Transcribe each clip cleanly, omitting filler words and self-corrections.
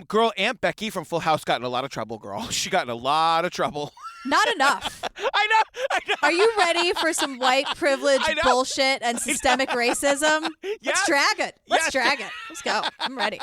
Girl, Aunt Becky from Full House got in a lot of trouble, girl. She got in a lot of trouble. Not enough. I know. Are you ready for some white privilege bullshit and systemic racism? Yes. Let's drag it. Let's Yes. drag it. Let's go. I'm ready.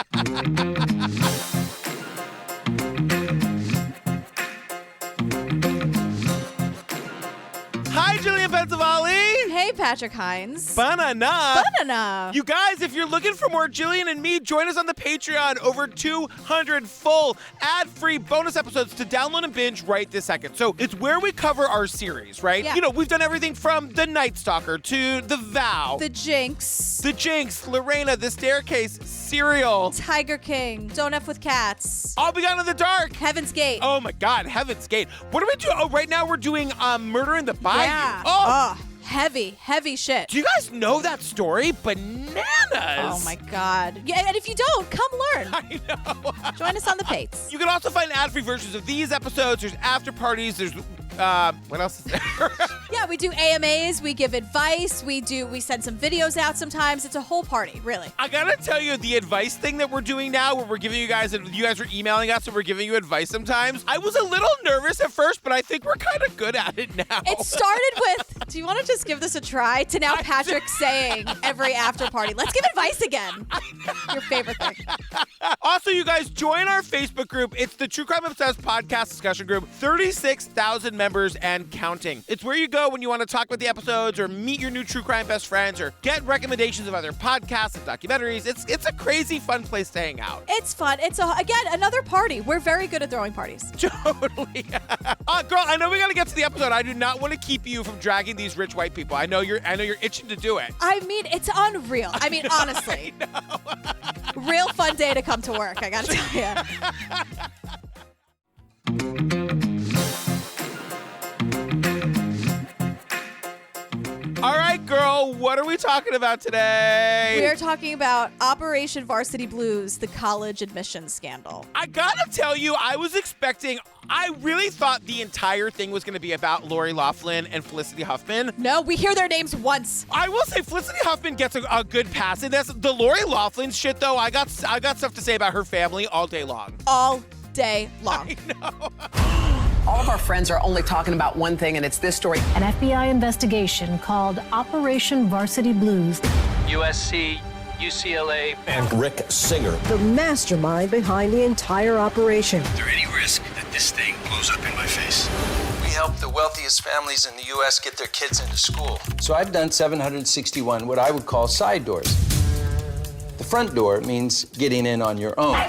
Hi, Julian Pensavalle. Hey, Patrick Hines. Banana. Banana. You guys, if you're looking for more Jillian and me, join us on the Patreon. Over 200 full ad-free bonus episodes to download and binge right this second. So it's where we cover our series, right? Yeah. You know, we've done everything from The Night Stalker to The Vow. The Jinx. The Jinx, Lorena, The Staircase, Serial. Tiger King. Don't F with Cats. All Be Gone in the Dark. Heaven's Gate. Oh my God, Heaven's Gate. What are we doing? Oh, right now we're doing Murder in the Bayou. Yeah. Oh. Heavy shit. Do you guys know that story? Bananas. Oh my God. Yeah, and if you don't, come learn. I know. Join us on the Pates. You can also find ad-free versions of these episodes. There's after parties. There's what else is there? Yeah, we do AMAs, we give advice, we send some videos out sometimes. It's a whole party, really. I gotta tell you, the advice thing that we're doing now, where we're giving you guys are emailing us and we're giving you advice sometimes. I was a little nervous at first, but I think we're kind of good at it now. It started with, do you want to just give this a try? To now Patrick saying every after party, let's give advice again. Your favorite thing. Also, you guys, join our Facebook group. It's the True Crime Obsessed podcast discussion group. 36,000 members and counting. It's where you go when you want to talk about the episodes or meet your new true crime best friends or get recommendations of other podcasts and documentaries. It's a crazy fun place to hang out. It's fun. It's again another party. We're very good at throwing parties. Totally. Girl, I know we got to get to the episode. I do not want to keep you from dragging these rich white people. I know you're itching to do it. I mean, it's unreal. I mean, honestly. Real fun day to come to work, I gotta tell you. All right, girl, what are we talking about today? We are talking about Operation Varsity Blues, the college admissions scandal. I gotta tell you, I really thought the entire thing was gonna be about Lori Loughlin and Felicity Huffman. No, we hear their names once. I will say Felicity Huffman gets a good pass in this. The Lori Loughlin shit, though, I got stuff to say about her family all day long. All day long. I know. All of our friends are only talking about one thing, and it's this story. An FBI investigation called Operation Varsity Blues. USC, UCLA, and Rick Singer, the mastermind behind the entire operation. Is there any risk that this thing blows up in my face? We help the wealthiest families in the U.S. get their kids into school. So I've done 761 what I would call side doors. The front door means getting in on your own.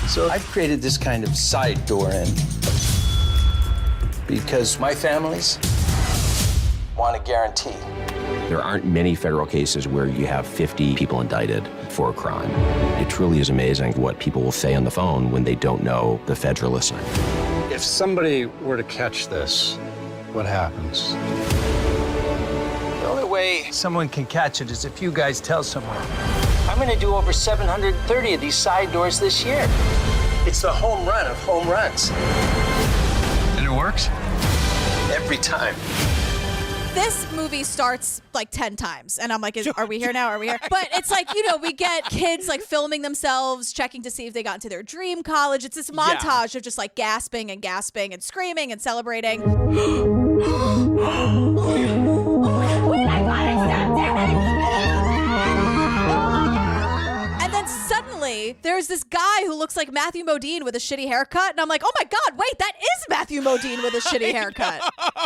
So I've created this kind of side door in because my families want a guarantee. There aren't many federal cases where you have 50 people indicted for a crime. It truly is amazing what people will say on the phone when they don't know the feds are listening. if somebody were to catch this, what happens? The only way someone can catch it is if you guys tell someone. I'm gonna do over 730 of these side doors this year. It's the home run of home runs. And it works? Every time. This movie starts like 10 times, and I'm like, are we here now? Are we here? But it's like, you know, we get kids like filming themselves, checking to see if they got into their dream college. It's this montage of just like gasping and gasping and screaming and celebrating. And then suddenly, there's this guy who looks like Matthew Modine with a shitty haircut. And I'm like, oh my God, wait, that is Matthew Modine with a shitty haircut.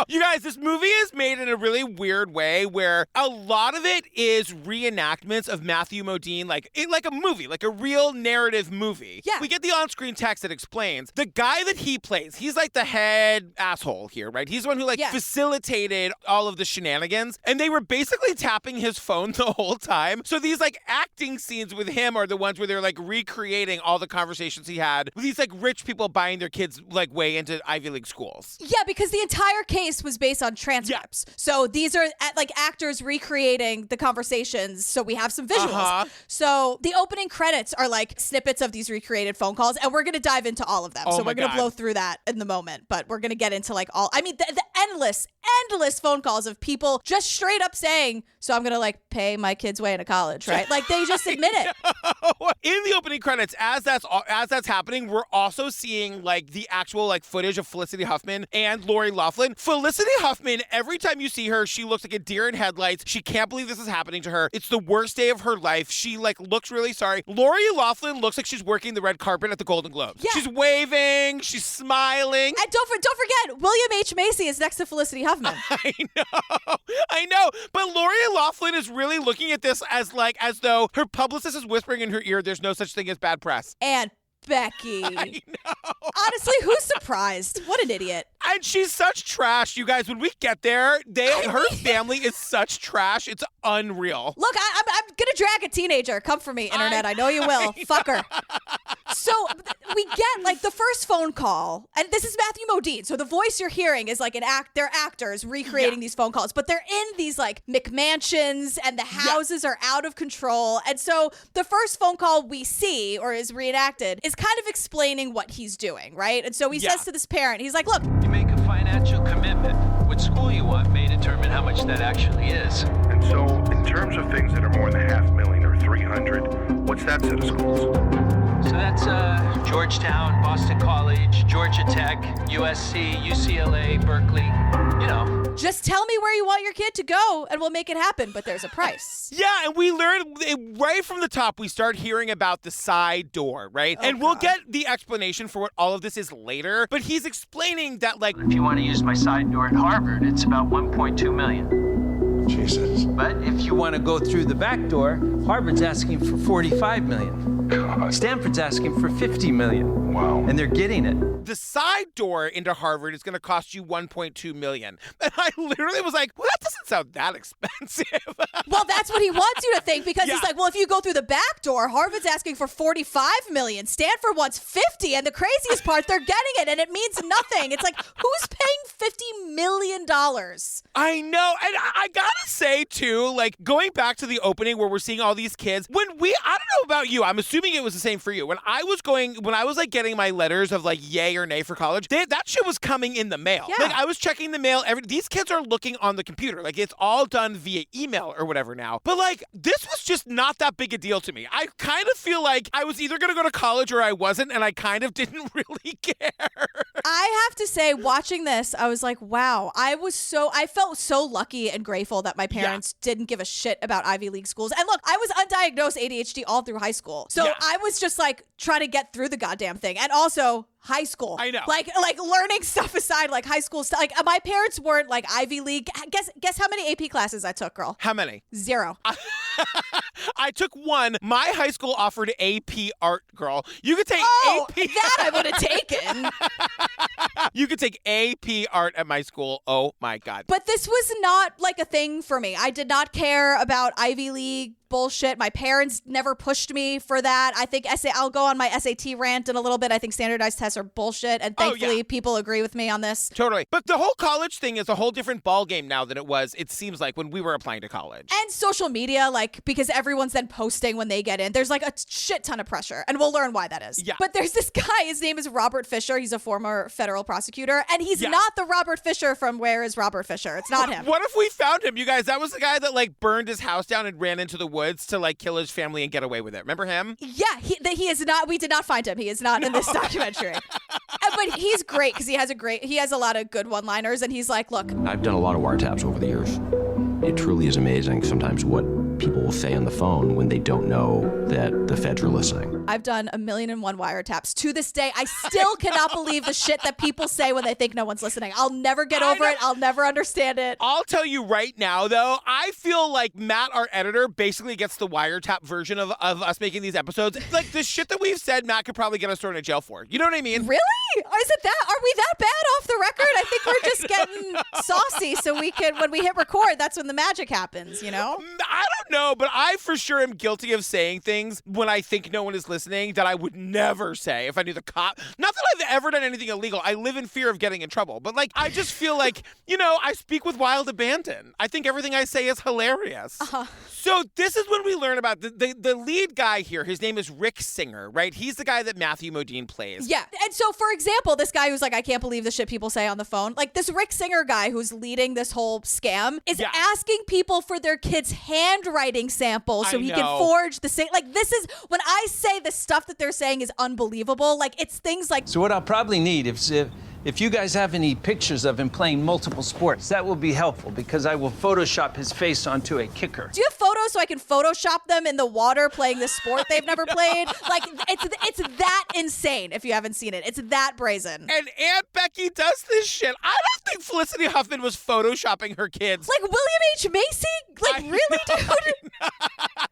You guys, this movie is made in a really weird way where a lot of it is reenactments of Matthew Modine, like a movie, like a real narrative movie. Yeah. We get the on-screen text that explains. The guy that he plays, he's like the head asshole here, right? He's the one who facilitated all of the shenanigans. And they were basically tapping his phone the whole time. So these like acting scenes with him are the ones where they're like recreating all the conversations he had with these like rich people buying their kids like way into Ivy League schools. Yeah, because the entire case was based on transcripts. Yeah. So these are like actors recreating the conversations. So we have some visuals. So the opening credits are like snippets of these recreated phone calls, and we're going to dive into all of them. So we're going to blow through that in the moment, but we're going to get into like the endless phone calls of people just straight up saying, so I'm going to like pay my kid's way into college, right? Like they just admit it. In the opening credits, as that's happening, we're also seeing like the actual like footage of Felicity Huffman and Lori Loughlin. Felicity Huffman, every time you see her, she looks like a deer in headlights. She can't believe this is happening to her. It's the worst day of her life. She like looks really sorry. Lori Loughlin looks like she's working the red carpet at the Golden Globes. Yeah. She's waving, she's smiling. And don't forget, William H. Macy is next to Felicity Huffman. I know. But Lori Loughlin is really looking at this as though her publicist is whispering in her ear, there's no such thing as bad press. And Becky. I know. Honestly, who's surprised? What an idiot. And she's such trash, you guys. When we get there, her family is such trash. It's unreal. Look, I'm gonna drag a teenager. Come for me, internet. I know you will. Fuck her. So we get like the first phone call, and this is Matthew Modine. So the voice you're hearing is like they're actors recreating these phone calls, but they're in these like McMansions, and the houses are out of control. And so the first phone call we see, or is reenacted, is kind of explaining what he's doing, right? And so he says to this parent, he's like, look, you make a financial commitment. What school you want may determine how much that actually is. And so in terms of things that are more than $500,000 or 300, what's that set of schools? So that's Georgetown, Boston College, Georgia Tech, USC, UCLA, Berkeley, you know. Just tell me where you want your kid to go and we'll make it happen, but there's a price. Yeah, and we learned right from the top, we start hearing about the side door, right? Oh, and we'll get the explanation for what all of this is later, but he's explaining that like... If you want to use my side door at Harvard, it's about $1.2 million. Jesus. But if you want to go through the back door, Harvard's asking for $45 million. God. Stanford's asking for $50 million. Wow. And they're getting it. The side door into Harvard is going to cost you $1.2 million. And I literally was like, well, that doesn't sound that expensive. Well, that's what he wants you to think, because he's like, well, if you go through the back door, Harvard's asking for $45 million. Stanford wants $50, and the craziest part, they're getting it, and it means nothing. It's like, who's paying $50 million? I know. And I gotta say, too, like, going back to the opening where we're seeing all these kids, I don't know about you, I'm assuming it was the same for you. When I was like getting my letters of like yay or nay for college, that shit was coming in the mail. Yeah. Like I was checking the mail. These kids are looking on the computer. Like it's all done via email or whatever now. But like this was just not that big a deal to me. I kind of feel like I was either going to go to college or I wasn't, and I kind of didn't really care. I have to say, watching this, I was like, wow, I felt so lucky and grateful that my parents didn't give a shit about Ivy League schools. And look, I was undiagnosed ADHD all through high school. So I was just like trying to get through the goddamn thing. And also high school. I know. Like learning stuff aside, like high school stuff. Like my parents weren't like Ivy League. Guess how many AP classes I took, girl? How many? 0. I took 1. My high school offered AP art, girl. You could take AP. That I would have taken. You could take AP art at my school. Oh my God. But this was not like a thing for me. I did not care about Ivy League bullshit. My parents never pushed me for that. I think I'll go on my SAT rant in a little bit. I think standardized tests are bullshit, and thankfully people agree with me on this. Totally. But the whole college thing is a whole different ballgame now than it seems like when we were applying to college. And social media, like, because everyone's then posting when they get in. There's like a shit ton of pressure, and we'll learn why that is. Yeah. But there's this guy, his name is Robert Fisher. He's a former federal prosecutor, and he's not the Robert Fisher from Where is Robert Fisher? It's not him. What if we found him, you guys? That was the guy that like burned his house down and ran into the woods to like kill his family and get away with it. Remember him? Yeah, he is not. We did not find him. He is not in this documentary. But he's great because he has a lot of good one-liners, and he's like, look, I've done a lot of wiretaps over the years. It truly is amazing sometimes what people will say on the phone when they don't know that the feds are listening. I've done 1,000,001 wiretaps. To this day, I still cannot believe the shit that people say when they think no one's listening. I'll never get over it. I'll never understand it. I'll tell you right now, though, I feel like Matt, our editor, basically gets the wiretap version of us making these episodes. Like, the shit that we've said, Matt could probably get us thrown in jail for. You know what I mean? Really? Is it that? Are we that bad off the record? I think we're just getting saucy so we can, when we hit record, that's when the magic happens, you know? I don't No, but I for sure am guilty of saying things when I think no one is listening that I would never say if I knew the cop. Not that I've ever done anything illegal. I live in fear of getting in trouble. But like, I just feel like, I speak with wild abandon. I think everything I say is hilarious. So this is when we learn about the lead guy here. His name is Rick Singer, right? He's the guy that Matthew Modine plays. Yeah. And so, for example, this guy who's like, I can't believe the shit people say on the phone. Like, this Rick Singer guy who's leading this whole scam is asking people for their kids' handwriting samples so he can forge the same. Like, this is, when I say the stuff that they're saying is unbelievable, like, it's things like. So what I'll probably need, if you guys have any pictures of him playing multiple sports, that will be helpful because I will Photoshop his face onto a kicker. Do you have photos so I can Photoshop them in the water playing this sport they've never played? Like, it's that insane if you haven't seen it. It's that brazen. And Aunt Becky does this shit. I don't think Felicity Huffman was Photoshopping her kids. Like William H. Macy? Like, really, dude?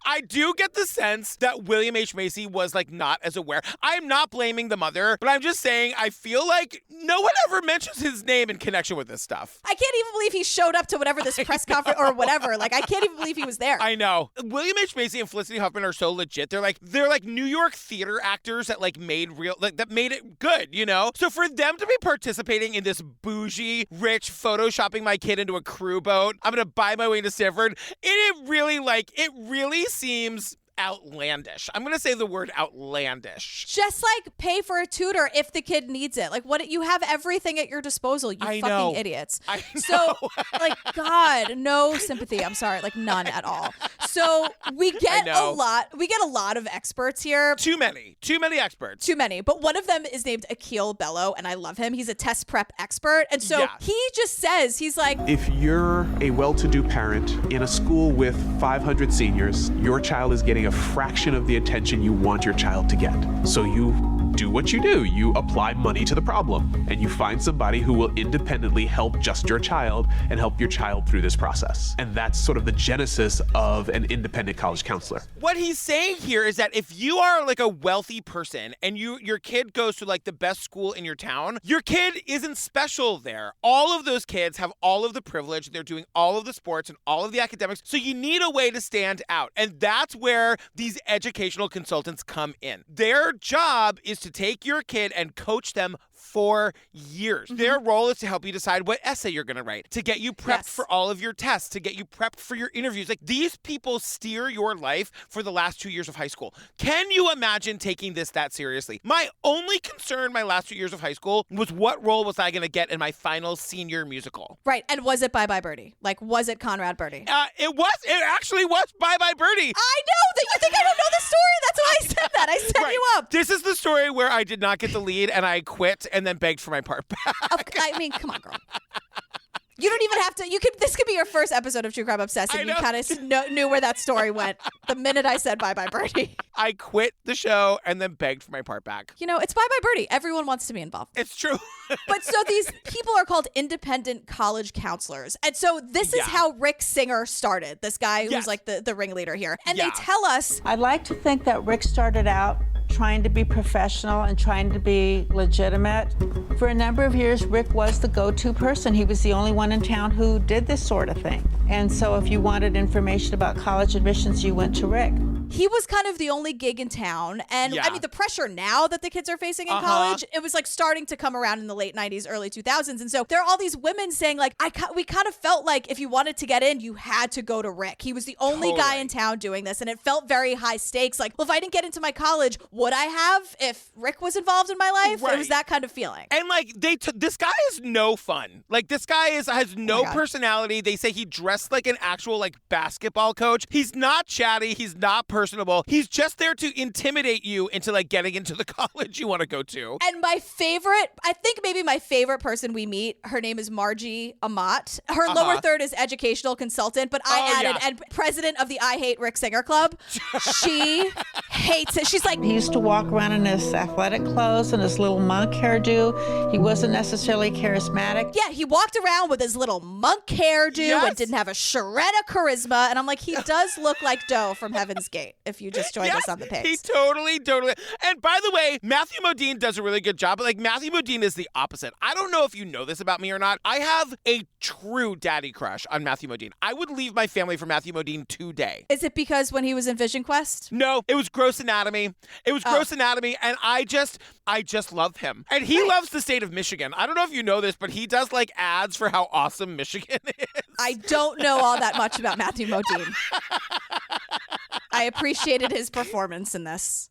I do get the sense that William H. Macy was like not as aware. I'm not blaming the mother, but I'm just saying I feel like no one ever mentions his name in connection with this stuff. I can't even believe he showed up to whatever this press conference or whatever. Like, I can't even believe he was there. I know. William H. Macy and Felicity Huffman are so legit. They're like New York theater actors that like made it good, So for them to be participating in this bougie, rich Photoshopping my kid into a crew boat, I'm gonna buy my way to Sanford. It really seems outlandish. I'm going to say the word outlandish. Just like pay for a tutor if the kid needs it. Like, what, you have everything at your disposal, you fucking idiots. I know. So, like, God, no sympathy. I'm sorry, like none at all. So we get a lot of experts here. Too many experts. Too many. But one of them is named Akil Bello, and I love him. He's a test prep expert. And so he just says, he's like, if you're a well-to-do parent in a school with 500 seniors, your child is getting a fraction of the attention you want your child to get. So you do what you do. You apply money to the problem, and you find somebody who will independently help just your child and help your child through this process. And that's sort of the genesis of an independent college counselor. What he's saying here is that if you are like a wealthy person and your kid goes to like the best school in your town, your kid isn't special there. All of those kids have all of the privilege. They're doing all of the sports and all of the academics. So you need a way to stand out. And that's where these educational consultants come in. Their job is to take your kid and coach them for years. Their role is to help you decide what essay you're going to write, to get you prepped for all of your tests, to get you prepped for your interviews. Like, these people steer your life for the last 2 years of high school. Can you imagine taking this that seriously? My only concern my last 2 years of high school was what role was I going to get in my final senior musical? Right. And was it Bye Bye Birdie? Like, was it Conrad Birdie? It actually was Bye Bye Birdie. I know that you think I don't know the story. That's why I said that. I set you up. This is the story where I did not get the lead and I quit and then begged for my part back. I mean, come on, girl. You don't even have to. This could be your first episode of True Crime Obsessed, and you kind of knew where that story went the minute I said Bye Bye Birdie. I quit the show and then begged for my part back. It's Bye Bye Birdie. Everyone wants to be involved. It's true. But so these people are called independent college counselors. And so this is how Rick Singer started, this guy who's like the ringleader here. And they tell us, I'd like to think that Rick started out trying to be professional and trying to be legitimate. For a number of years, Rick was the go-to person. He was the only one in town who did this sort of thing. And so if you wanted information about college admissions, you went to Rick. He was kind of the only gig in town. And I mean, the pressure now that the kids are facing in college, it was like starting to come around in the late 90s, early 2000s. And so there are all these women saying like, we kind of felt like if you wanted to get in, you had to go to Rick. He was the only guy in town doing this. And it felt very high stakes. Like, well, if I didn't get into my college, would I have if Rick was involved in my life? Right. It was that kind of feeling. And like this guy is no fun. Like, this guy has no personality. They say he dressed like an actual like basketball coach. He's not chatty. He's not personable. He's just there to intimidate you into like getting into the college you want to go to. And my favorite, I think maybe my favorite person we meet, her name is Margie Amat. Her lower third is educational consultant, but I added and president of the I Hate Rick Singer Club. She hates it. She's like, he used to walk around in his athletic clothes and his little monk hairdo. He wasn't necessarily charismatic. Yeah, he walked around with his little monk hairdo and didn't have a shred of charisma. And I'm like, he does look like Doe from Heaven's Gate, if you just joined us on the page. He totally. And by the way, Matthew Modine does a really good job, but like Matthew Modine is the opposite. I don't know if you know this about me or not. I have a true daddy crush on Matthew Modine. I would leave my family for Matthew Modine today. Is it because when he was in Vision Quest? No, it was Gross Anatomy. Gross Anatomy, and I just love him. And he loves the state of Michigan. I don't know if you know this, but he does like ads for how awesome Michigan is. I don't know all that much about Matthew Modine. I appreciated his performance in this.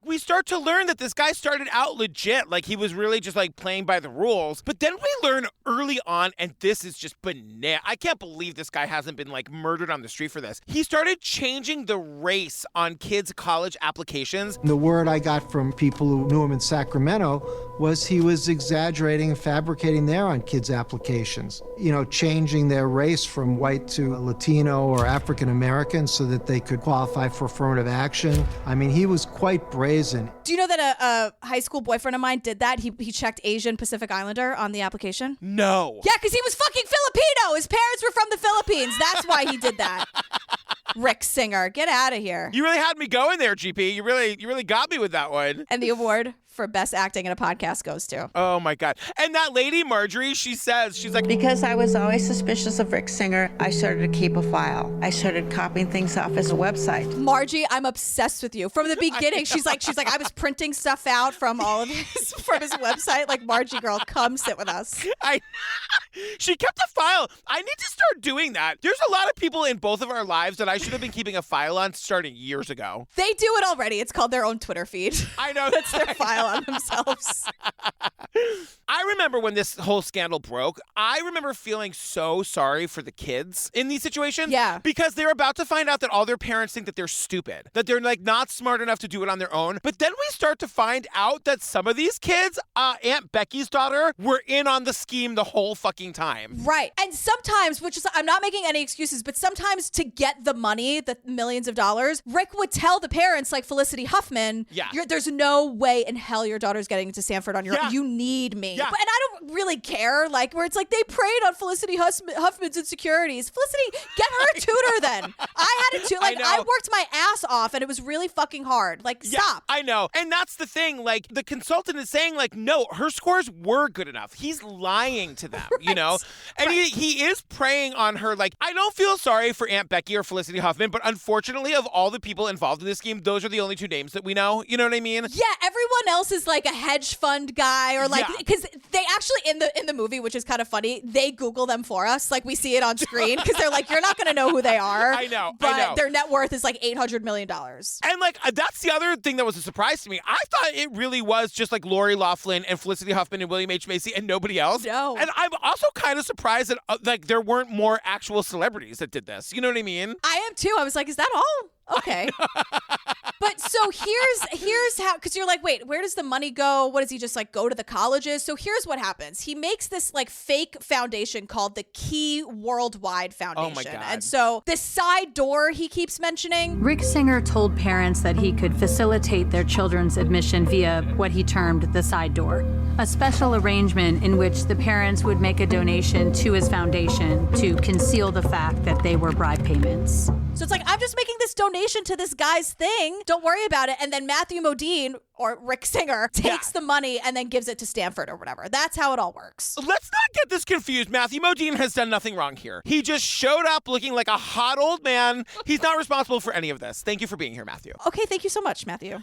We start to learn that this guy started out legit, like he was really just like playing by the rules. But then we learn early on, and this is just banana. I can't believe this guy hasn't been like murdered on the street for this. He started changing the race on kids' college applications. The word I got from people who knew him in Sacramento was he was exaggerating and fabricating there on kids' applications. You know, changing their race from white to Latino or African American so that they could qualify for affirmative action. I mean, he was quite brazen. Do you know that a high school boyfriend of mine did that? He checked Asian Pacific Islander on the application. No. Yeah, because he was fucking Filipino. His parents were from the Philippines. That's why he did that. Rick Singer, get out of here. You really had me going there, GP. You really got me with that one. And the award for best acting in a podcast goes to. Oh my God. And that lady, Marjorie, she's like, because I was always suspicious of Rick Singer, I started to keep a file. I started copying things off his website. Margie, I'm obsessed with you. From the beginning, she's like, I was printing stuff out from all of his, from his website. Like, Margie girl, come sit with us. She kept a file. I need to start doing that. There's a lot of people in both of our lives that I should have been keeping a file on starting years ago. They do it already. It's called their own Twitter feed. I know. That's their file on themselves. I remember when this whole scandal broke, I remember feeling so sorry for the kids in these situations. Yeah. Because they're about to find out that all their parents think that they're stupid, that they're like not smart enough to do it on their own. But then we start to find out that some of these kids, Aunt Becky's daughter, were in on the scheme the whole fucking time. Right. And sometimes, which is, I'm not making any excuses, but sometimes to get the money, the millions of dollars, Rick would tell the parents, like Felicity Huffman, there's no way in hell your daughter's getting into Stanford on your own. You need me. Yeah. And I don't really care, like, where it's like they preyed on Felicity Huffman's insecurities. Felicity, get her a tutor then. I had a tutor. Like, I worked my ass off and it was really fucking hard. Like, stop. I know. And that's the thing. Like, the consultant is saying, like, no, her scores were good enough. He's lying to them, you know? And he is preying on her. Like, I don't feel sorry for Aunt Becky or Felicity Huffman, but unfortunately, of all the people involved in this scheme, those are the only two names that we know. You know what I mean? Yeah, everyone else is like a hedge fund guy or like, because they actually, in the movie, which is kind of funny, they Google them for us. Like, we see it on screen because they're like, you're not going to know who they are. I know. But their net worth is like $800 million. And like, that's the other thing that was a surprise to me. I thought it really was just like Lori Loughlin and Felicity Huffman and William H. Macy and nobody else. No. And I'm also kind of surprised that like there weren't more actual celebrities that did this. You know what I mean? I am too. I was like, is that all? Okay. But so here's how, because you're like, wait, where does the money go? What does he just like go to the colleges? So here's what happens. He makes this like fake foundation called the Key Worldwide Foundation. Oh my God. And so this side door he keeps mentioning. Rick Singer told parents that he could facilitate their children's admission via what he termed the side door, a special arrangement in which the parents would make a donation to his foundation to conceal the fact that they were bribe payments. So it's like, I'm just making this donation to this guy's thing. Don't worry about it. And then Matthew Modine or Rick Singer takes the money and then gives it to Stanford or whatever. That's how it all works. Let's not get this confused. Matthew Modine has done nothing wrong here. He just showed up looking like a hot old man. He's not responsible for any of this. Thank you for being here, Matthew. Okay, thank you so much, Matthew.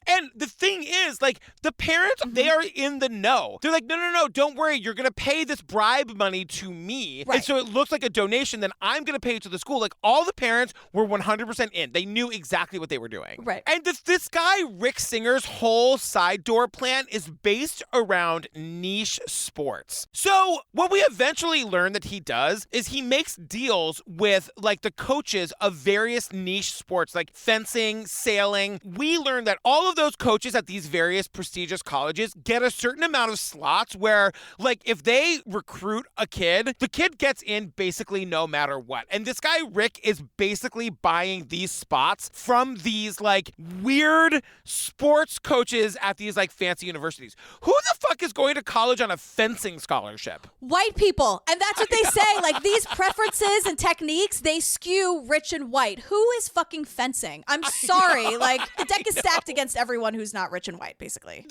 And the thing is, like, the parents, they are in the know. They're like, no, don't worry. You're going to pay this bribe money to me. Right. And so it looks like a donation. Then I'm going to pay it to the school. Like, all the parents were 100% in. They knew exactly what they were doing. Right. And this guy, Rick Singer's whole side door plan is based around niche sports. So what we eventually learn that he does is he makes deals with, like, the coaches of various niche sports, like fencing, sailing. We learn that all of those coaches at these various prestigious colleges get a certain amount of slots where, like, if they recruit a kid, the kid gets in basically no matter what. And this guy, Rick, is basically buying these spots from these, like, weird sports coaches at these, like, fancy universities. Who the fuck is going to college on a fencing scholarship? White people. And that's what they say. Like, these preferences and techniques, they skew rich and white. Who is fucking fencing? I'm sorry. Like, the deck is stacked against everyone who's not rich and white, basically.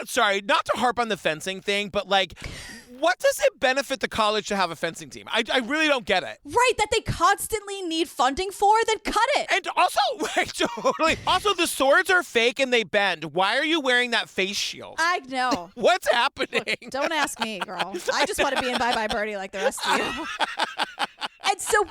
Sorry, not to harp on the fencing thing, but, like, what does it benefit the college to have a fencing team? I really don't get it. Right, that they constantly need funding for, then cut it. And also, right, totally. Also, the swords are fake and they bend. Why are you wearing that face shield? I know. What's happening? Don't ask me, girl. I just want to be in Bye Bye Birdie like the rest of you. And so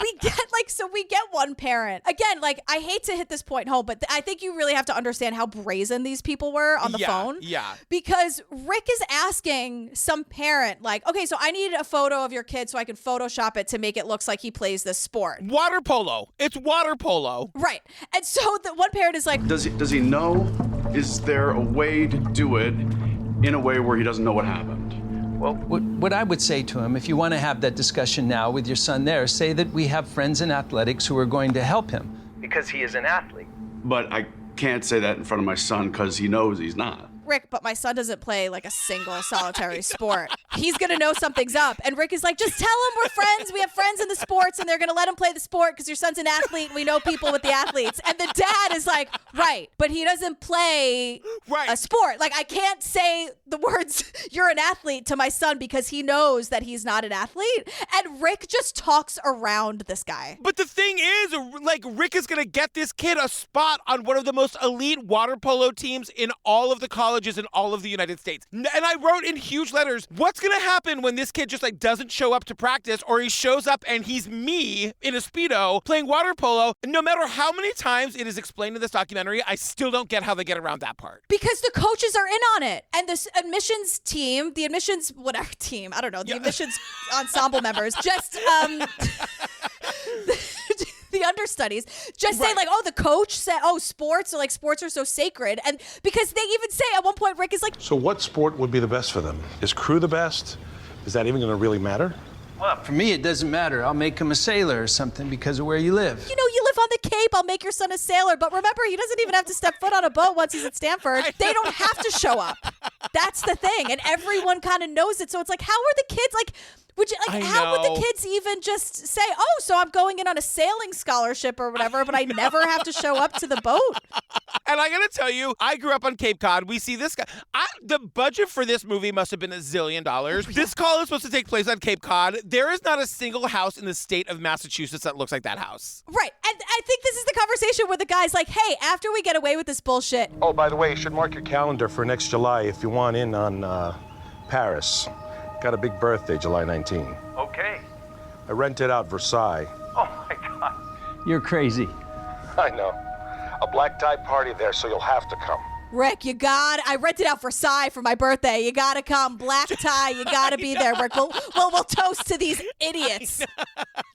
we get one parent. Again, like, I hate to hit this point home, but I think you really have to understand how brazen these people were on the phone. Yeah. Because Rick is asking some parent, like, okay, so I need a photo of your kid so I can Photoshop it to make it look like he plays this sport. Water polo. It's water polo. Right. And so the one parent is like, Does he know? Is there a way to do it in a way where he doesn't know what happened? Well, what I would say to him, if you want to have that discussion now with your son there, say that we have friends in athletics who are going to help him. Because he is an athlete. But I can't say that in front of my son because he knows he's not. Rick, but my son doesn't play like a single solitary sport. He's going to know something's up. And Rick is like, just tell him we're friends. We have friends in the sports and they're going to let him play the sport because your son's an athlete and we know people with the athletes. And the dad is like, right, but he doesn't play a sport. Like, I can't say the words, you're an athlete, to my son because he knows that he's not an athlete. And Rick just talks around this guy. But the thing is, like, Rick is going to get this kid a spot on one of the most elite water polo teams in all of the colleges in all of the United States. And I wrote in huge letters, what's going to happen when this kid just, like, doesn't show up to practice, or he shows up and he's me in a Speedo playing water polo? No matter how many times it is explained in this documentary, I still don't get how they get around that part. Because the coaches are in on it. And this admissions team, the admissions whatever team, I don't know, the admissions ensemble members, just the understudies just say, like, oh, the coach said, oh, sports are so sacred. And because they even say at one point, Rick is like, so what sport would be the best for them? Is crew the best? Is that even going to really matter? Well, for me, it doesn't matter. I'll make him a sailor or something because of where you live. You know, you live on the Cape. I'll make your son a sailor. But remember, he doesn't even have to step foot on a boat once he's at Stanford. They don't have to show up. That's the thing. And everyone kind of knows it. So it's like, how are the kids, like, how would the kids even just say, oh, so I'm going in on a sailing scholarship or whatever, but I never have to show up to the boat? And I gotta tell you, I grew up on Cape Cod. We see this guy. The budget for this movie must have been $1 zillion. This call is supposed to take place on Cape Cod. There is not a single house in the state of Massachusetts that looks like that house. Right. And I think this is the conversation where the guy's like, hey, after we get away with this bullshit. Oh, by the way, you should mark your calendar for next July if you want in on Paris. Got a big birthday, July 19. Okay. I rented out Versailles. Oh, my God. You're crazy. I know. A black tie party there, so you'll have to come. Rick, I rented out Versailles for my birthday. You gotta come. Black tie, you gotta be there, Rick. We'll toast to these idiots.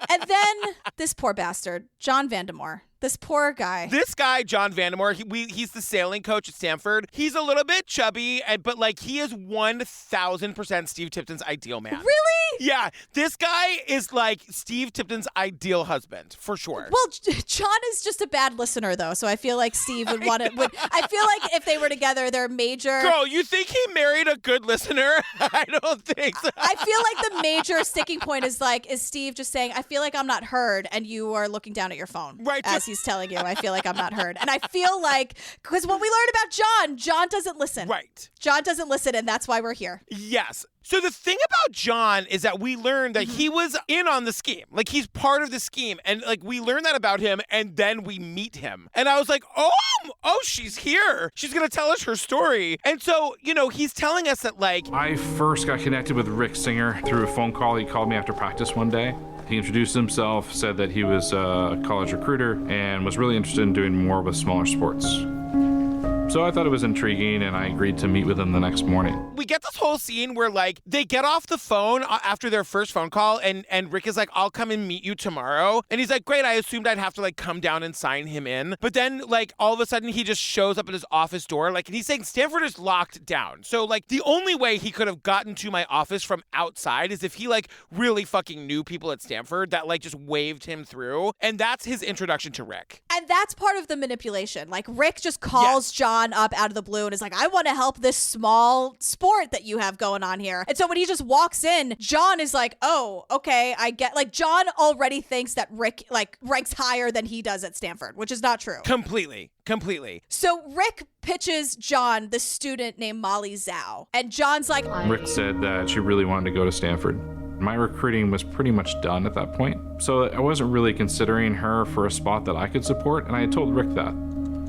And then this poor bastard, John Vandemore. This poor guy. This guy, John Vandemore, he's the sailing coach at Stanford. He's a little bit chubby, but like he is 1,000% Steve Tipton's ideal man. Really? Yeah. This guy is like Steve Tipton's ideal husband, for sure. Well, John is just a bad listener, though, so I feel like Steve would want to. I feel like if they were together, they're major. Girl, you think he married a good listener? I don't think so. I feel like the major sticking point is Steve just saying, I feel like I'm not heard, and you are looking down at your phone. Right. As he's telling you, I feel like I'm not heard. And I feel like, because what we learned about John doesn't listen. Right. John doesn't listen, and that's why we're here. Yes. So the thing about John is that we learned that he was in on the scheme. Like, he's part of the scheme. And, like, we learn that about him, and then we meet him. And I was like, oh, she's here. She's going to tell us her story. And so, he's telling us that, like... I first got connected with Rick Singer through a phone call. He called me after practice one day. He introduced himself, said that he was a college recruiter, and was really interested in doing more with smaller sports. So I thought it was intriguing, and I agreed to meet with him the next morning. We get this whole scene where like they get off the phone after their first phone call and Rick is like, I'll come and meet you tomorrow. And he's like, great, I assumed I'd have to like come down and sign him in. But then like all of a sudden he just shows up at his office door. Like, and he's saying Stanford is locked down. So like the only way he could have gotten to my office from outside is if he like really fucking knew people at Stanford that like just waved him through. And that's his introduction to Rick. And that's part of the manipulation. Like Rick just calls John up out of the blue and is like, I want to help this small sport that you have going on here. And so when he just walks in, John is like, oh, okay, I get, like John already thinks that Rick like ranks higher than he does at Stanford, which is not true. Completely. So Rick pitches John the student named Molly Zhao. And John's like, Rick said that she really wanted to go to Stanford. My recruiting was pretty much done at that point, so I wasn't really considering her for a spot that I could support, and I had told Rick that.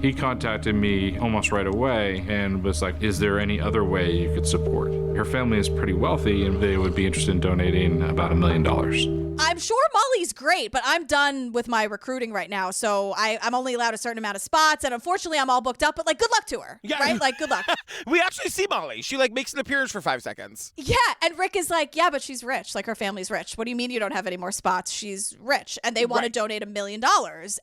He contacted me almost right away and was like, is there any other way you could support? Her family is pretty wealthy and they would be interested in donating about $1 million. I'm sure Molly's great, but I'm done with my recruiting right now, so I'm only allowed a certain amount of spots, and unfortunately I'm all booked up, but like good luck to her, right? Like good luck. We actually see Molly. She like makes an appearance for 5 seconds. Yeah, and Rick is like, yeah, but she's rich. Like her family's rich. What do you mean you don't have any more spots? She's rich, and they want to donate $1 million.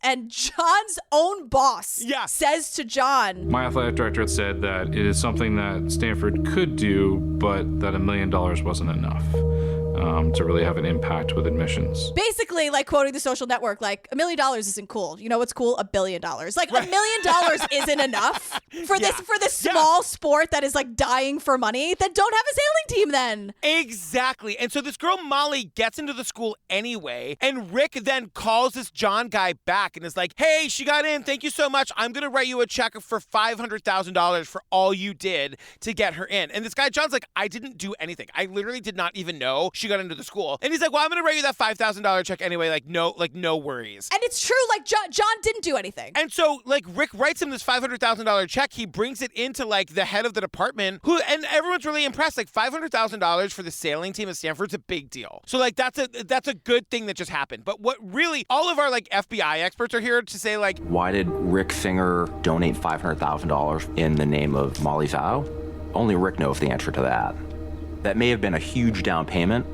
And John's own boss says to John, my athletic director had said that it is something that Stanford could do, but that $1 million wasn't enough to really have an impact with admissions. Basically, like quoting The Social Network, like $1 million isn't cool. You know what's cool? $1 billion. Like $1 million isn't enough for this small sport that is like dying for money. Then don't have a sailing team then. Exactly. And so this girl Molly gets into the school anyway, and Rick then calls this John guy back and is like, hey, she got in. Thank you so much. I'm going to write you a check for $500,000 for all you did to get her in. And this guy John's like, I didn't do anything. I literally did not even know she got into the school. And he's like, well, I'm going to write you that $5,000 check anyway. Like, no worries. And it's true. Like John didn't do anything. And so like Rick writes him this $500,000 check. He brings it into like the head of the department and everyone's really impressed. Like $500,000 for the sailing team at Stanford's a big deal. So like that's a good thing that just happened. But what really all of our like FBI experts are here to say like, why did Rick Singer donate $500,000 in the name of Molly Zhao? Only Rick knows the answer to that. That may have been a huge down payment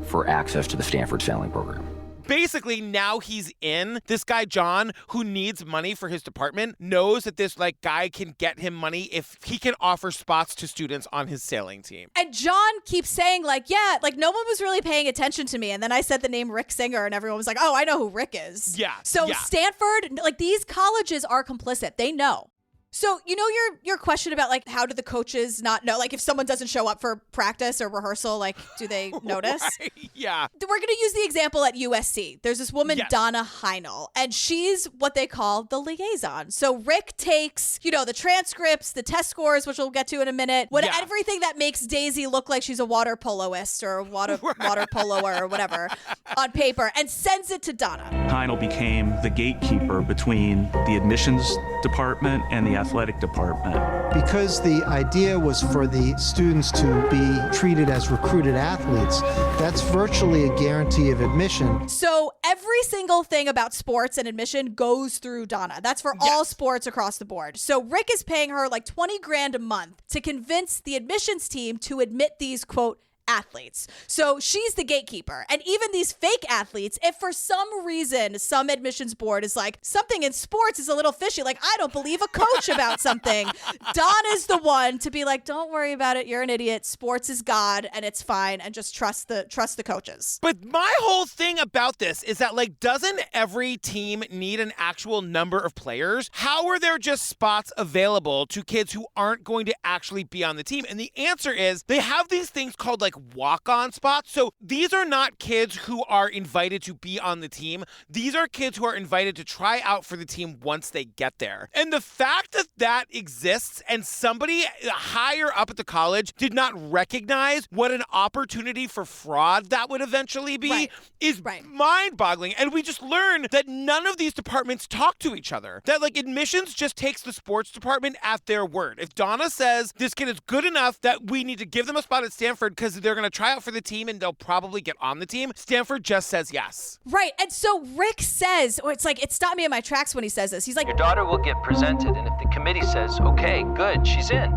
for access to the Stanford sailing program. Basically, now he's in. This guy, John, who needs money for his department, knows that this like guy can get him money if he can offer spots to students on his sailing team. And John keeps saying like, yeah, like no one was really paying attention to me. And then I said the name Rick Singer and everyone was like, oh, I know who Rick is. Yeah. So Stanford, like these colleges are complicit. They know. So, you know, your question about like, how do the coaches not know? Like if someone doesn't show up for practice or rehearsal, like do they notice? Right. Yeah. We're going to use the example at USC. There's this woman, Donna Heinel, and she's what they call the liaison. So Rick takes, you know, the transcripts, the test scores, which we'll get to in a minute, everything that makes Daisy look like she's a water poloist or water poloer or whatever on paper and sends it to Donna. Heinel became the gatekeeper between the admissions department and the athletic department. Because the idea was for the students to be treated as recruited athletes, that's virtually a guarantee of admission. So every single thing about sports and admission goes through Donna. That's for all sports across the board. So Rick is paying her like $20,000 a month to convince the admissions team to admit these, quote, athletes. So she's the gatekeeper. And even these fake athletes, if for some reason some admissions board is like, something in sports is a little fishy, like I don't believe a coach about something, Don is the one to be like, don't worry about it, you're an idiot, sports is God and it's fine, and just trust the coaches. But my whole thing about this is that like, doesn't every team need an actual number of players? How are there just spots available to kids who aren't going to actually be on the team? And the answer is they have these things called like walk-on spots. So these are not kids who are invited to be on the team. These are kids who are invited to try out for the team once they get there. And the fact that that exists and somebody higher up at the college did not recognize what an opportunity for fraud that would eventually be is mind-boggling. And we just learned that none of these departments talk to each other. That like admissions just takes the sports department at their word. If Donna says this kid is good enough that we need to give them a spot at Stanford because they're they're going to try out for the team and they'll probably get on the team. Stanford just says yes. Right. And so Rick says, or it's like, it stopped me in my tracks when he says this. He's like, your daughter will get presented, and if the committee says, okay, good, she's in,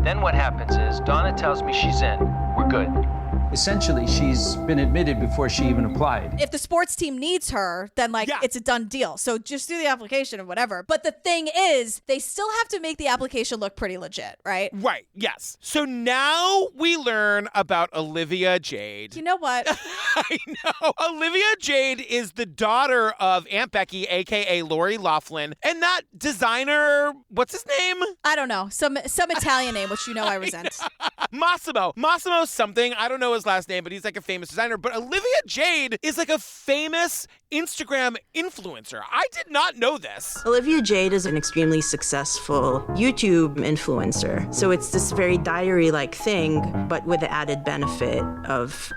then what happens is Donna tells me she's in. We're good. Essentially, she's been admitted before she even applied. if the sports team needs her, then it's a done deal. So just do the application or whatever. But the thing is, they still have to make the application look pretty legit, right? Right, yes. So now we learn about Olivia Jade. You know what? I know. Olivia Jade is the daughter of Aunt Becky, a.k.a. Lori Loughlin. And that designer, what's his name? I don't know. Some Italian name, which I resent. Massimo something. I don't know his last name, but he's like a famous designer. But Olivia Jade is like a famous Instagram influencer. I did not know this. Olivia Jade is an extremely successful YouTube influencer. So it's this very diary-like thing, but with the added benefit of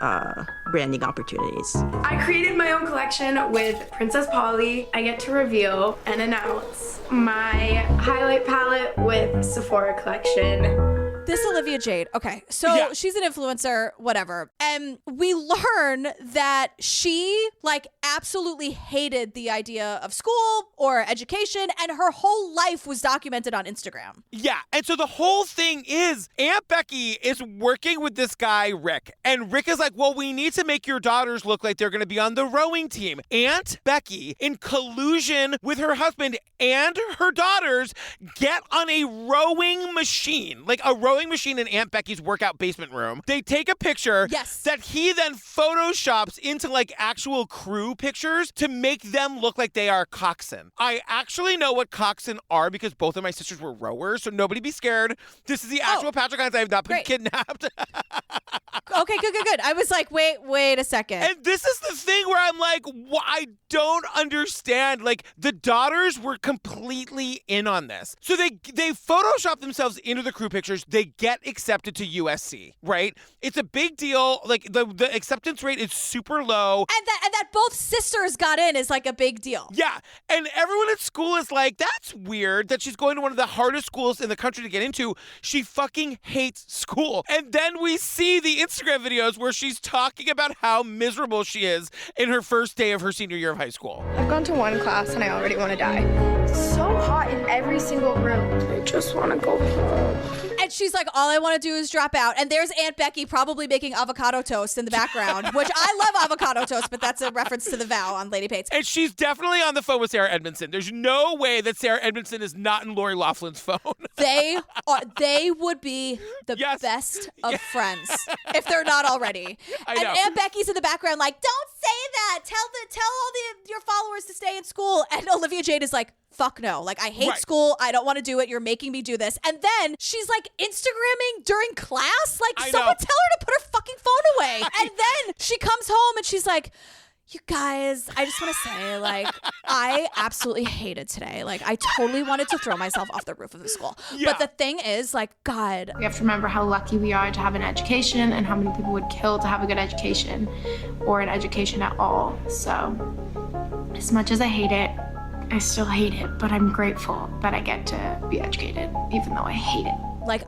branding opportunities. I created my own collection with Princess Polly. I get to reveal and announce my highlight palette with Sephora collection. This Olivia Jade. Okay, so she's an influencer, whatever. And we learn that she absolutely hated the idea of school or education, and her whole life was documented on Instagram. Yeah, and so the whole thing is Aunt Becky is working with this guy, Rick. And Rick is like, well, we need to make your daughters look like they're going to be on the rowing team. Aunt Becky, in collusion with her husband and her daughters, get on a rowing machine, like a rowing machine in Aunt Becky's workout basement room. They take a picture that he then photoshops into actual crew pictures to make them look like they are coxswain. I actually know what coxswain are because both of my sisters were rowers, so nobody be scared. This is the actual Patrick Hines. I have not been kidnapped. Okay, good. I was like, wait a second. And this is the thing where I'm like, I don't understand. The daughters were completely in on this. So they Photoshop themselves into the crew pictures. They get accepted to USC, right? It's a big deal. The acceptance rate is super low. And that both sisters got in is a big deal. Yeah. And everyone at school is like, that's weird that she's going to one of the hardest schools in the country to get into. She fucking hates school. And then we see the Instagram videos where she's talking about how miserable she is in her first day of her senior year of high school. I've gone to one class and I already want to die. It's so hot in every single room. I just want to go home. And she's like, all I want to do is drop out. And there's Aunt Becky probably making avocado toast in the background, which I love avocado toast, but that's a reference to the vow on Lady Pates. And she's definitely on the phone with Sarah Edmondson. There's no way that Sarah Edmondson is not in Lori Loughlin's phone. They would be the best of friends if they're not already. I know. And Aunt Becky's in the background like, don't say that. Tell all your followers to stay in school. And Olivia Jade is like, fuck no. I hate school. I don't want to do it. You're making me do this. And then she's Instagramming during class. Someone tell her to put her fucking phone away. And then she comes home and she's like, you guys, I just want to say, I absolutely hated today. I totally wanted to throw myself off the roof of the school. Yeah. But the thing is, God. We have to remember how lucky we are to have an education and how many people would kill to have a good education or an education at all. So as much as I hate it, I still hate it, but I'm grateful that I get to be educated, even though I hate it.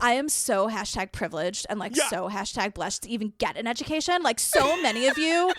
I am so #privileged and so #blessed to even get an education. So many of you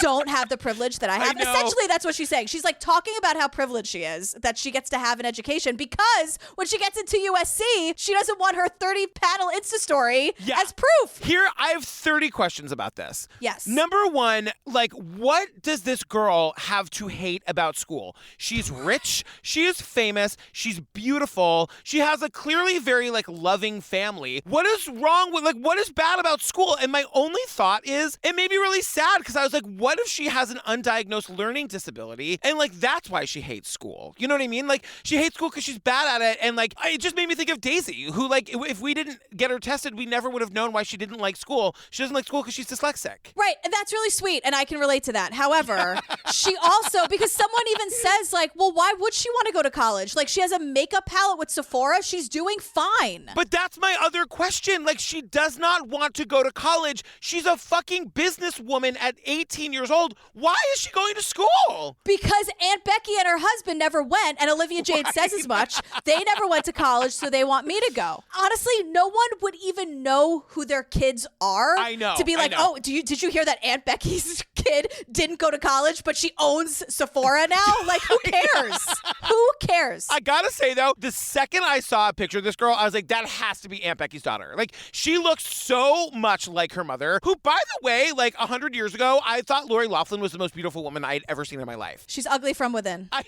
don't have the privilege that I have. Essentially, that's what she's saying. She's talking about how privileged she is that she gets to have an education because when she gets into USC, she doesn't want her 30-panel Insta story as proof. Here, I have 30 questions about this. Yes. Number one, what does this girl have to hate about school? She's rich. She is famous. She's beautiful. She has a clearly very, loving family. What is wrong with, what is bad about school? And my only thought is, it made me really sad because I was like, what if she has an undiagnosed learning disability and that's why she hates school? You know what I mean? She hates school because she's bad at it. And it just made me think of Daisy, who if we didn't get her tested, we never would have known why she didn't like school. She doesn't like school because she's dyslexic. Right. And that's really sweet. And I can relate to that. However, she also, because someone even says well, why would she want to go to college? She has a makeup palette with Sephora. She's doing fine. But that's my other question. She does not want to go to college. She's a fucking businesswoman at 18 years years old. Why is she going to school? Because Aunt Becky and her husband never went, and Olivia Jade says as much. They never went to college, so they want me to go. Honestly, no one would even know who their kids are. I know. To be like, oh, did you hear that Aunt Becky's kid didn't go to college, but she owns Sephora now? Like, who cares? Who cares? I gotta say, though, the second I saw a picture of this girl, I was like, that has to be Aunt Becky's daughter. Like, she looks so much like her mother, who, by the way, like 100 years ago, I thought Lori Loughlin was the most beautiful woman I'd ever seen in my life. She's ugly from within. I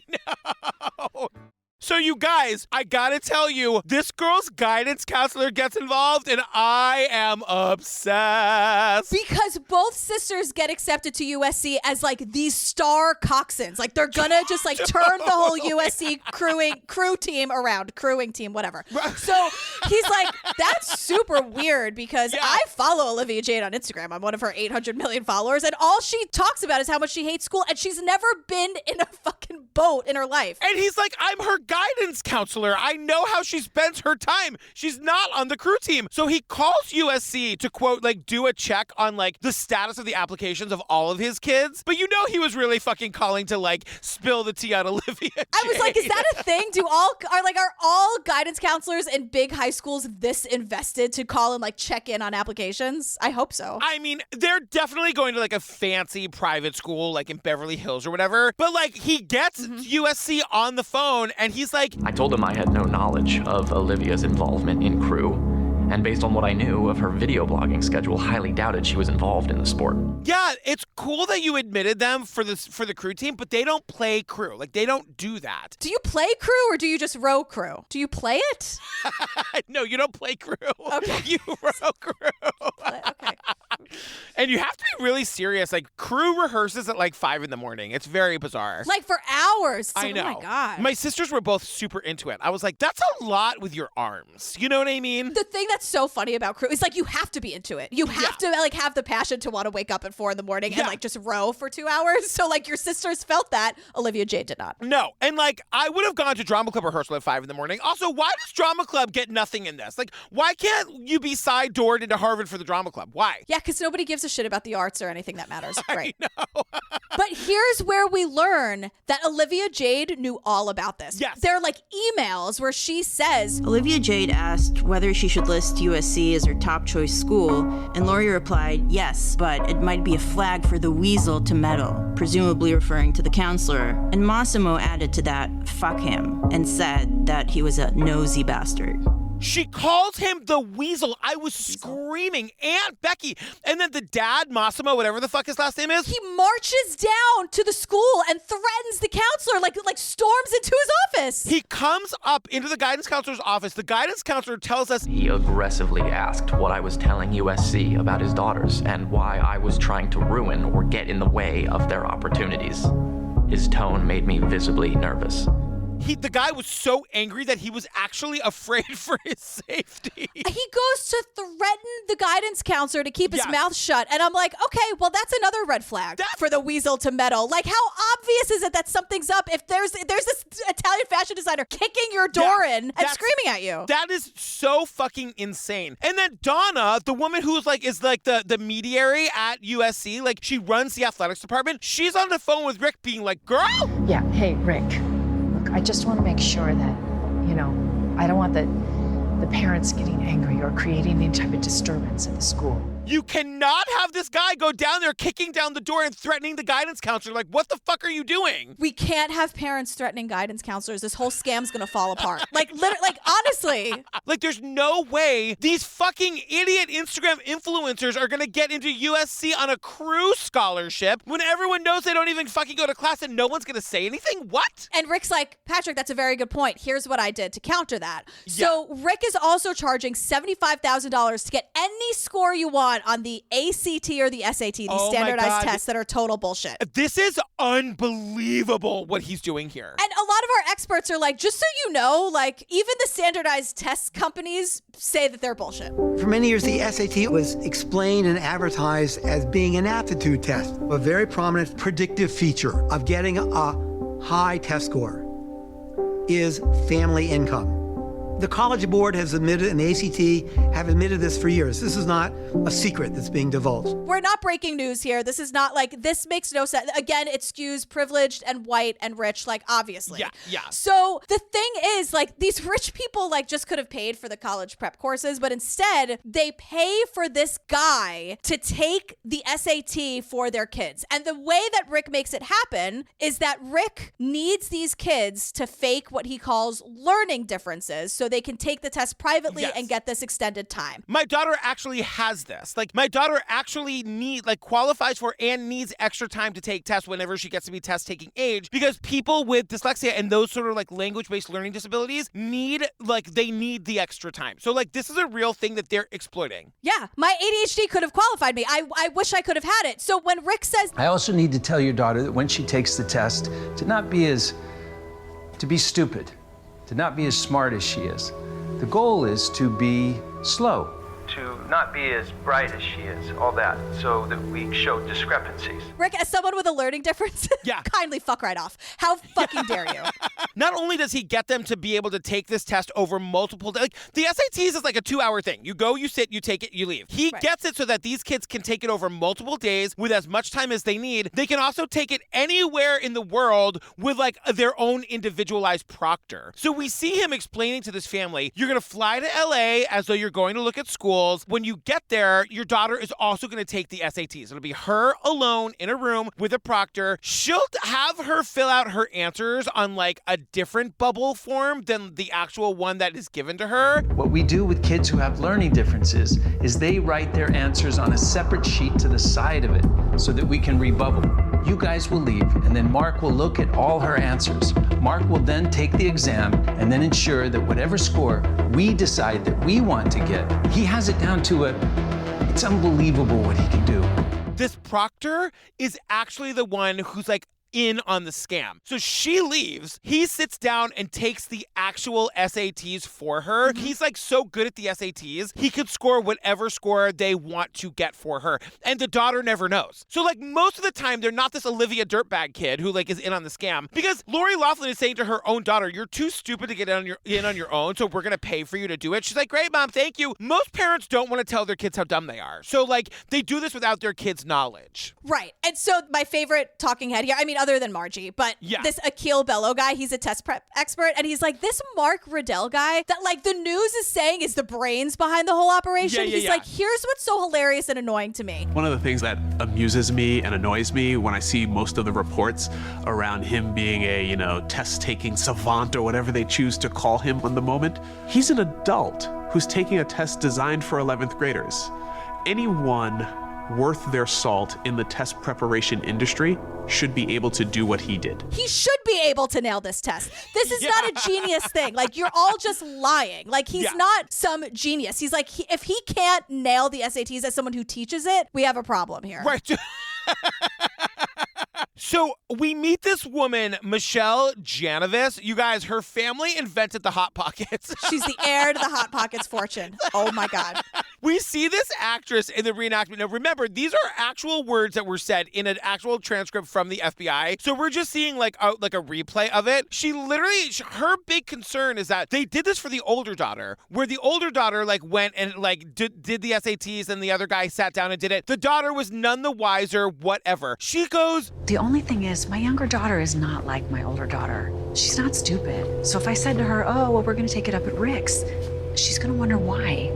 know. So you guys, I gotta tell you, this girl's guidance counselor gets involved and I am obsessed. Because both sisters get accepted to USC as like these star coxswains. Like they're gonna just like turn the whole USC crewing team, whatever. So he's like, that's super weird because I follow Olivia Jade on Instagram. I'm one of her 800 million followers and all she talks about is how much she hates school and she's never been in a fucking boat in her life. And he's like, I'm her guidance counselor. I know how she spends her time. She's not on the crew team. So he calls USC to, quote, like, do a check on, like, the status of the applications of all of his kids. But you know he was really fucking calling to, like, spill the tea on Olivia Jade. I was like, is that a thing? Are all guidance counselors in big high schools this invested to call and, like, check in on applications? I hope so. I mean, they're definitely going to, like, a fancy private school, like, in Beverly Hills or whatever. But, like, he gets USC on the phone and he's like, I told him I had no knowledge of Olivia's involvement in crew, and based on what I knew of her video blogging schedule, highly doubted she was involved in the sport. Yeah, it's cool that you admitted them for the crew team, but they don't play crew. Like, they don't do that. Do you play crew or do you just row crew? Do you play it? No, you don't play crew. Okay. You row crew. Okay. And you have to be really serious. Like, crew rehearses at like 5 a.m. It's very bizarre. Like for hours. I know. Oh my God. My sisters were both super into it. I was like, that's a lot with your arms. You know what I mean? The thing that's so funny about crew is like you have to be into it. You have to like have the passion to want to wake up at 4 a.m. and like just row for 2 hours. So like your sisters felt that. Olivia Jade did not. No. And like I would have gone to drama club rehearsal at 5 a.m. Also, why does drama club get nothing in this? Like, why can't you be side doored into Harvard for the drama club? Why? Yeah, because nobody gives a shit about the arts or anything that matters. Right. I know. But here's where we learn that Olivia Jade knew all about this. Yes. There are like emails where she says, Olivia Jade asked whether she should list USC as her top choice school, and Lori replied, yes, but it might be a flag for the weasel to meddle, presumably referring to the counselor. And Massimo added to that, fuck him, and said that he was a nosy bastard. She calls him the weasel. I was screaming, Aunt Becky. And then the dad, Massimo, whatever the fuck his last name is. He marches down to the school and threatens the counselor, like storms into his office. He comes up into the guidance counselor's office. The guidance counselor tells us He aggressively asked what I was telling USC about his daughters and why I was trying to ruin or get in the way of their opportunities. His tone made me visibly nervous. The guy was so angry that he was actually afraid for his safety. He goes to threaten the guidance counselor to keep his mouth shut. And I'm like, okay, well, that's another red flag for the weasel to meddle. Like, how obvious is it that something's up if there's this Italian fashion designer kicking your door in and screaming at you? That is so fucking insane. And then Donna, the woman who's like is like the mediary at USC, like she runs the athletics department. She's on the phone with Rick being like, girl. Yeah, hey, Rick. I just want to make sure that, I don't want the parents getting angry or creating any type of disturbance at the school. You cannot have this guy go down there kicking down the door and threatening the guidance counselor. Like, what the fuck are you doing? We can't have parents threatening guidance counselors. This whole scam's gonna fall apart. Like, literally, like, honestly. Like, there's no way these fucking idiot Instagram influencers are gonna get into USC on a crew scholarship when everyone knows they don't even fucking go to class and no one's gonna say anything? What? And Rick's like, Patrick, that's a very good point. Here's what I did to counter that. So Rick is also charging $75,000 to get any score you want on the ACT or the SAT, these standardized tests that are total bullshit. This is unbelievable what he's doing here. And a lot of our experts are like, just so you know, like even the standardized test companies say that they're bullshit. For many years, the SAT was explained and advertised as being an aptitude test, a very prominent predictive feature of getting a high test score is family income. The College Board has admitted, and the ACT have admitted this for years. This is not a secret that's being divulged. We're not breaking news here. This is not like, this makes no sense. Again, it skews privileged and white and rich, like, obviously. Yeah. So the thing is, like, these rich people, like, just could have paid for the college prep courses, but instead they pay for this guy to take the SAT for their kids. And the way that Rick makes it happen is that Rick needs these kids to fake what he calls learning differences so they can take the test privately and get this extended time. My daughter actually has this. Like, my daughter actually qualifies for and needs extra time to take tests whenever she gets to be test-taking age, because people with dyslexia and those sort of like language-based learning disabilities need the extra time. So like, this is a real thing that they're exploiting. Yeah, my ADHD could have qualified me. I wish I could have had it. So when Rick says... I also need to tell your daughter that when she takes the test, to be stupid, to not be as smart as she is. The goal is to be slow, to not be as bright as she is, all that, so that we show discrepancies. Rick, as someone with a learning difference, kindly fuck right off. How fucking dare you? Not only does he get them to be able to take this test over multiple days, like the SATs is like a 2-hour thing. You go, you sit, you take it, you leave. He gets it so that these kids can take it over multiple days with as much time as they need. They can also take it anywhere in the world with like their own individualized proctor. So we see him explaining to this family, you're going to fly to LA as though you're going to look at schools. When you get there, your daughter is also going to take the SATs. It'll be her alone in a room with a proctor. She'll have her fill out her answers on like a different bubble form than the actual one that is given to her. What we do with kids who have learning differences is they write their answers on a separate sheet to the side of it so that we can rebubble. You guys will leave, and then Mark will look at all her answers. Mark will then take the exam and then ensure that whatever score we decide that we want to get, he has it down to it's unbelievable what he can do. This proctor is actually the one who's like in on the scam. So she leaves, he sits down and takes the actual SATs for her. He's like so good at the SATs, he could score whatever score they want to get for her. And the daughter never knows. So like most of the time, they're not this Olivia dirtbag kid who like is in on the scam, because Lori Loughlin is saying to her own daughter, you're too stupid to get in on your own, so we're gonna pay for you to do it. She's like, great, Mom, thank you. Most parents don't want to tell their kids how dumb they are. So like they do this without their kids' knowledge. Right. And so my favorite talking head here, I mean, other than Margie, but this Akil Bello guy, he's a test prep expert, and he's like, this Mark Riddell guy that like the news is saying is the brains behind the whole operation. He's like, here's what's so hilarious and annoying to me. One of the things that amuses me and annoys me when I see most of the reports around him being a, test-taking savant or whatever they choose to call him on the moment, he's an adult who's taking a test designed for 11th graders. Anyone worth their salt in the test preparation industry should be able to do what he did. He should be able to nail this test. This is not a genius thing. Like, you're all just lying. Like, he's not some genius. He's like, if he can't nail the SATs as someone who teaches it, we have a problem here. Right. So we meet this woman, Michelle Janovis. You guys, her family invented the Hot Pockets. She's the heir to the Hot Pockets fortune. Oh my God. We see this actress in the reenactment. Now remember, these are actual words that were said in an actual transcript from the FBI. So we're just seeing like a replay of it. She literally, her big concern is that they did this for the older daughter, where the older daughter like went and like did the SATs and the other guy sat down and did it. The daughter was none the wiser, whatever. She goes, the only thing is, my younger daughter is not like my older daughter. She's not stupid. So if I said to her, oh, well, we're going to take it up at Rick's, she's going to wonder why.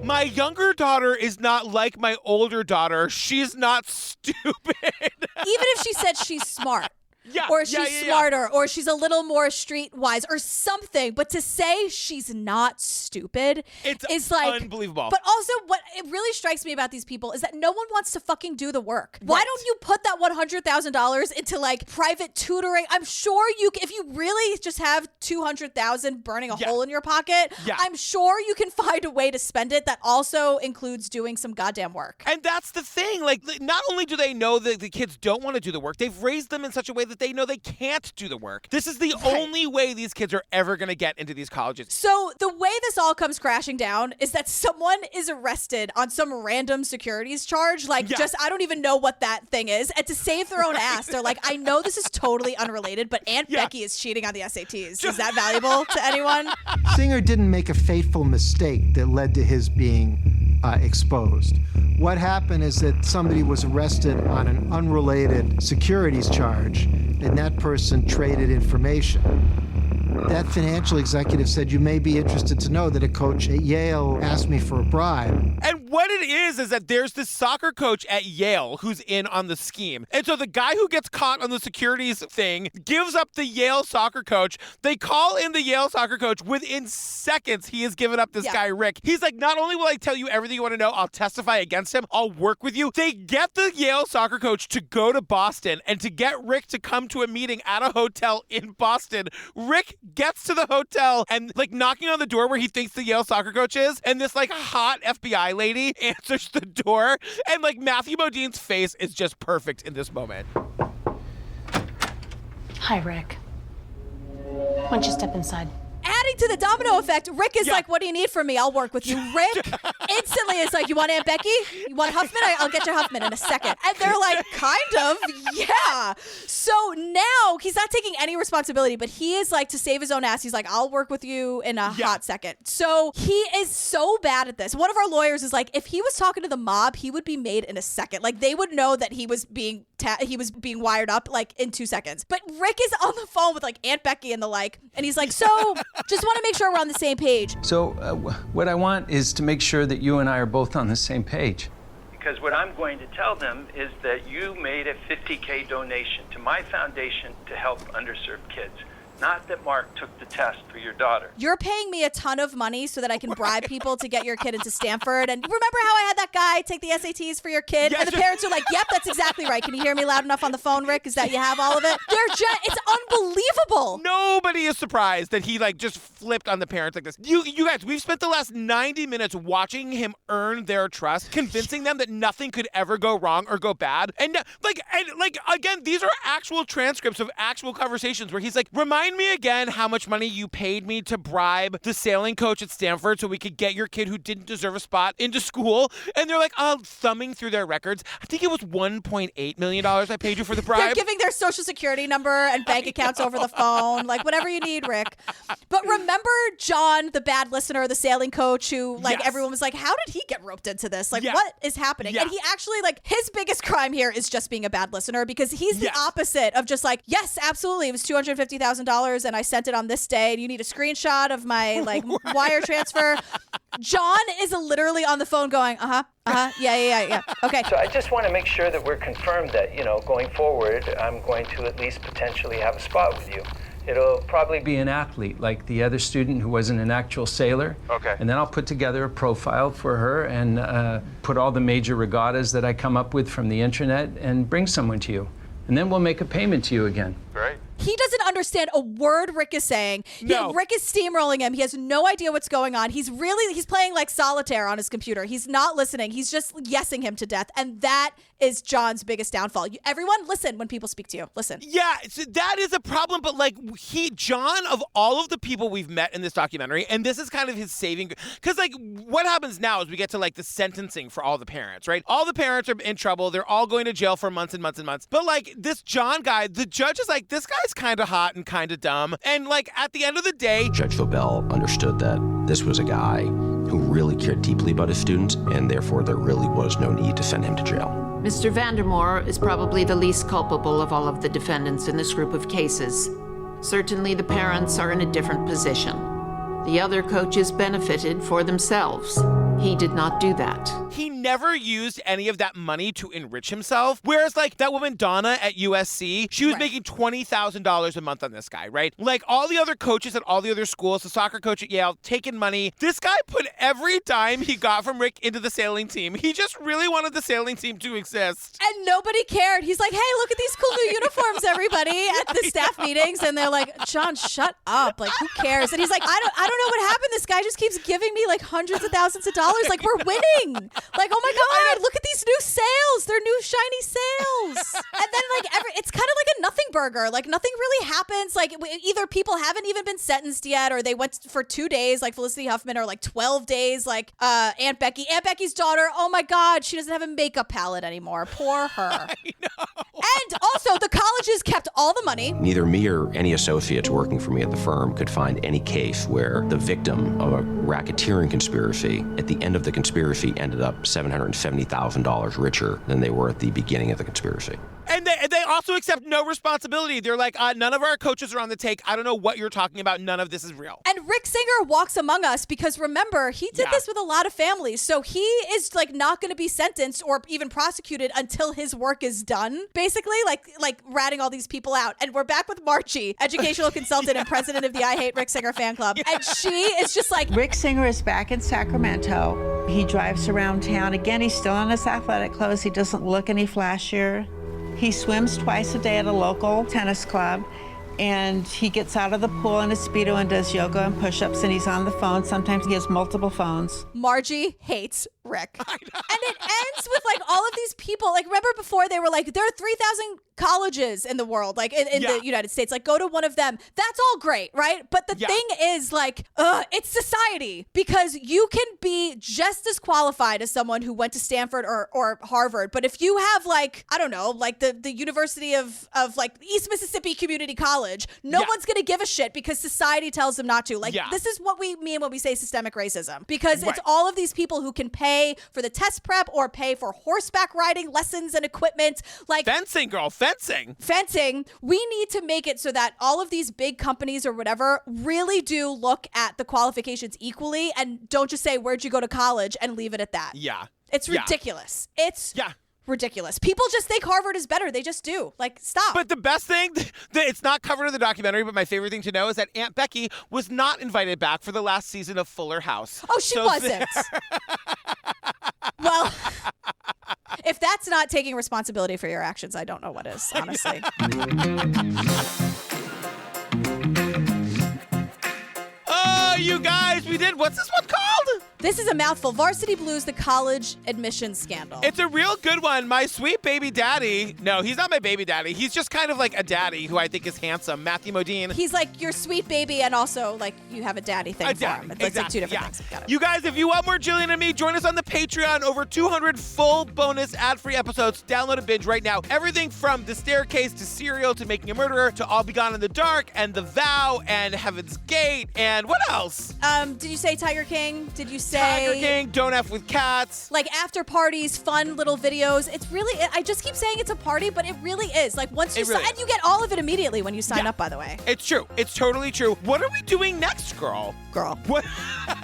My younger daughter is not like my older daughter. She's not stupid. Even if she said she's smart. Or she's smarter, or she's a little more streetwise, or something. But to say she's not stupid is like unbelievable. But also, what it really strikes me about these people is that no one wants to fucking do the work. Right. Why don't you put that $100,000 into like private tutoring? I'm sure if you really just have $200,000 burning a hole in your pocket, I'm sure you can find a way to spend it that also includes doing some goddamn work. And that's the thing. Like, not only do they know that the kids don't want to do the work, they've raised them in such a way that they know they can't do the work. This is the only way these kids are ever going to get into these colleges. So the way this all comes crashing down is that someone is arrested on some random securities charge. Just, I don't even know what that thing is. And to save their own ass, they're like, I know this is totally unrelated, but Aunt Becky is cheating on the SATs. Is that valuable to anyone? Singer didn't make a fateful mistake that led to his being exposed. What happened is that somebody was arrested on an unrelated securities charge, and that person traded information. That financial executive said, you may be interested to know that a coach at Yale asked me for a bribe. And what it is that there's this soccer coach at Yale who's in on the scheme. And so the guy who gets caught on the securities thing gives up the Yale soccer coach. They call in the Yale soccer coach. Within seconds, he has given up this guy, Rick. He's like, not only will I tell you everything you want to know, I'll testify against him. I'll work with you. They get the Yale soccer coach to go to Boston and to get Rick to come to a meeting at a hotel in Boston. Rick gets to the hotel and knocking on the door where he thinks the Yale soccer coach is, and this hot FBI lady answers the door, and Matthew Modine's face is just perfect in this moment. Hi, Rick. Why don't you step inside? Adding to the domino effect, Rick is like, what do you need from me? I'll work with you. Rick instantly is like, you want Aunt Becky? You want Huffman? I'll get you Huffman in a second. And they're like, kind of, yeah. So now he's not taking any responsibility, but he is like, to save his own ass, he's like, I'll work with you in a hot second. So he is so bad at this. One of our lawyers is like, if he was talking to the mob, he would be made in a second. They would know that he was being wired up in 2 seconds. But Rick is on the phone with Aunt Becky and the like, and he's like, so just want to make sure we're on the same page. So what I want is to make sure that you and I are both on the same page. Because what I'm going to tell them is that you made a $50K donation to my foundation to help underserved kids. Not that Mark took the test for your daughter. You're paying me a ton of money so that I can bribe people to get your kid into Stanford. And remember how I had that guy take the SATs for your kid? And the parents are like, yep, that's exactly right. Can you hear me loud enough on the phone, Rick? Is that you have all of it? It's unbelievable. Nobody is surprised that he just flipped on the parents like this. You guys, we've spent the last 90 minutes watching him earn their trust, convincing them that nothing could ever go wrong or go bad. And again, these are actual transcripts of actual conversations where he's like, remind me again how much money you paid me to bribe the sailing coach at Stanford so we could get your kid who didn't deserve a spot into school. And they're like, thumbing through their records. I think it was $1.8 million I paid you for the bribe. They're giving their social security number and bank accounts over the phone, whatever you need, Rick. But remember John, the bad listener, the sailing coach who everyone was like, how did he get roped into this? What is happening? And he actually his biggest crime here is just being a bad listener, because he's the opposite of just yes, absolutely. It was $250,000 and I sent it on this day and you need a screenshot of my wire transfer. John is literally on the phone going, yeah. Okay. So I just want to make sure that we're confirmed that, going forward, I'm going to at least potentially have a spot with you. It'll probably be an athlete, like the other student who wasn't an actual sailor. Okay. And then I'll put together a profile for her and put all the major regattas that I come up with from the internet and bring someone to you. And then we'll make a payment to you again. Right. He doesn't understand a word Rick is saying. No. Rick is steamrolling him. He has no idea what's going on. He's playing solitaire on his computer. He's not listening. He's just yesing him to death. And that is John's biggest downfall. Everyone, listen when people speak to you. Listen. Yeah, so that is a problem. But John, of all of the people we've met in this documentary, and this is kind of his saving, because what happens now is we get to the sentencing for all the parents, right? All the parents are in trouble. They're all going to jail for months and months and months. But this John guy, the judge is like, this guy's kind of hot and kind of dumb. And at the end of the day, Judge Fobel understood that this was a guy who really cared deeply about his students, and therefore there really was no need to send him to jail. Mr. Vandermoor is probably the least culpable of all of the defendants in this group of cases. Certainly the parents are in a different position. The other coaches benefited for themselves. He did not do that. He never used any of that money to enrich himself. Whereas that woman Donna at USC, she was making $20,000 a month on this guy, right? All the other coaches at all the other schools, the soccer coach at Yale, taking money. This guy put every dime he got from Rick into the sailing team. He just really wanted the sailing team to exist. And nobody cared. He's like, hey, look at these cool new uniforms, everybody, at the staff meetings. And they're like, John, shut up. Who cares? And he's like, I don't know what happened. This guy just keeps giving me hundreds of thousands of dollars. Like, we're winning. Like, oh my God, look at these new sales. They're new shiny sales. And then, like, it's kind of like a nothing burger. Like, nothing really happens. Like, either people haven't even been sentenced yet, or they went for 2 days, like Felicity Huffman, or like 12 days, like Aunt Becky. Aunt Becky's daughter, oh my God, she doesn't have a makeup palette anymore. Poor her. I know. And also, the colleges kept all the money. Neither me or any associates working for me at the firm could find any case where the victim of a racketeering conspiracy, at the end of the conspiracy, ended up $770,000 richer than they were at the beginning of the conspiracy. And they also accept no responsibility. They're like, none of our coaches are on the take. I don't know what you're talking about. None of this is real. And Rick Singer walks among us because, remember, he did this with a lot of families. So he is like not going to be sentenced or even prosecuted until his work is done, basically, like ratting all these people out. And we're back with Marchie, educational consultant and president of the I Hate Rick Singer fan club. And she is just like... Rick Singer is back in Sacramento. He drives around town. Again, he's still in his athletic clothes. He doesn't look any flashier. He swims twice a day at a local tennis club, and he gets out of the pool in a Speedo and does yoga and push-ups, and he's on the phone. Sometimes he has multiple phones. Margie hates Rick. And it ends with like all of these people. Like, remember before they were like, there are 3,000 colleges in the world, like in the United States. Like, go to one of them. That's all great, right? But the thing is, like, it's society, because you can be just as qualified as someone who went to Stanford or Harvard. But if you have, like, I don't know, like the University of like East Mississippi Community College, no one's going to give a shit because society tells them not to. Like, this is what we mean when we say systemic racism, because it's all of these people who can pay for the test prep or pay for horseback riding lessons and equipment. Like fencing, girl, fencing. We need to make it so that all of these big companies or whatever really do look at the qualifications equally and don't just say, where'd you go to college, and leave it at that. Yeah. It's ridiculous. It's ridiculous. People just think Harvard is better. They just do. Like, stop. But the best thing, it's not covered in the documentary, but my favorite thing to know is that Aunt Becky was not invited back for the last season of Fuller House. Oh, she wasn't. Well, if that's not taking responsibility for your actions, I don't know what is, honestly. Oh, you guys, we did. What's this one called? This is a mouthful. Varsity Blues, the college admissions scandal. It's a real good one. My sweet baby daddy. No, he's not my baby daddy. He's just kind of like a daddy who I think is handsome. Matthew Modine. He's like your sweet baby, and also like you have a daddy thing for him. It's like two different things. Got it. You guys, if you want more Jillian and me, join us on the Patreon. Over 200 full bonus ad-free episodes. Download a binge right now. Everything from The Staircase to Serial to Making a Murderer to All Be Gone in the Dark and The Vow and Heaven's Gate and what else? Did you say Tiger King? Did you say Tiger King? Don't F with Cats. Like after parties, fun little videos. It's really, I just keep saying it's a party, but it really is. Like once you sign, and you get all of it immediately when you sign up, by the way. It's true. It's totally true. What are we doing next, girl? What?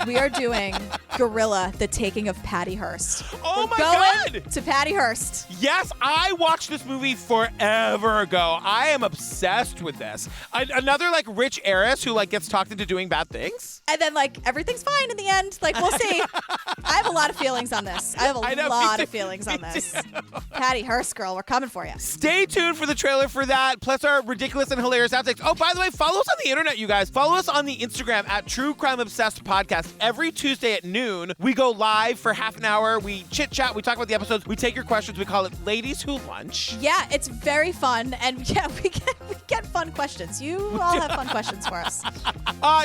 We are doing Gorilla, the Taking of Patty Hearst. Oh We're going to Patty Hearst. Yes, I watched this movie forever ago. I am obsessed with this. Another like rich heiress who like gets talked into doing bad things. And then like everything's fine in the end. Like we'll see. I have a lot of feelings on this. I have a lot of feelings on this. Patty Hearst, girl, we're coming for you. Stay tuned for the trailer for that, plus our ridiculous and hilarious outtakes. Oh, by the way, follow us on the internet, you guys. Follow us on the Instagram at True Crime Obsessed Podcast. Every Tuesday at noon, we go live for half an hour. We chit-chat. We talk about the episodes. We take your questions. We call it Ladies Who Lunch. Yeah, it's very fun. And yeah, we get fun questions. You all have fun questions for us.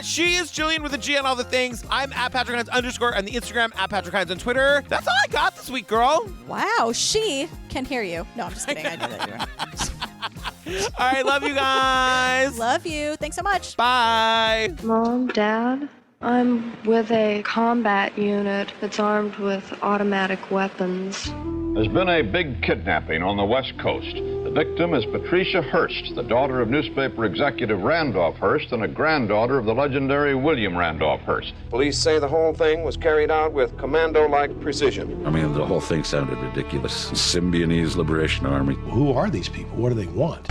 She is Jillian with a G on all the things. I'm at Patrick Hines _ on the Instagram, at Patrick Hines on Twitter. That's all I got this week, girl. Wow, she can hear you. No, I'm just kidding. I knew that you were. All right, love you guys. Love you. Thanks so much. Bye. Mom, Dad, I'm with a combat unit that's armed with automatic weapons. There's been a big kidnapping on the West Coast. The victim is Patricia Hearst, the daughter of newspaper executive Randolph Hearst and a granddaughter of the legendary William Randolph Hearst. Police say the whole thing was carried out with commando-like precision. I mean, the whole thing sounded ridiculous. Symbionese Liberation Army. Who are these people? What do they want?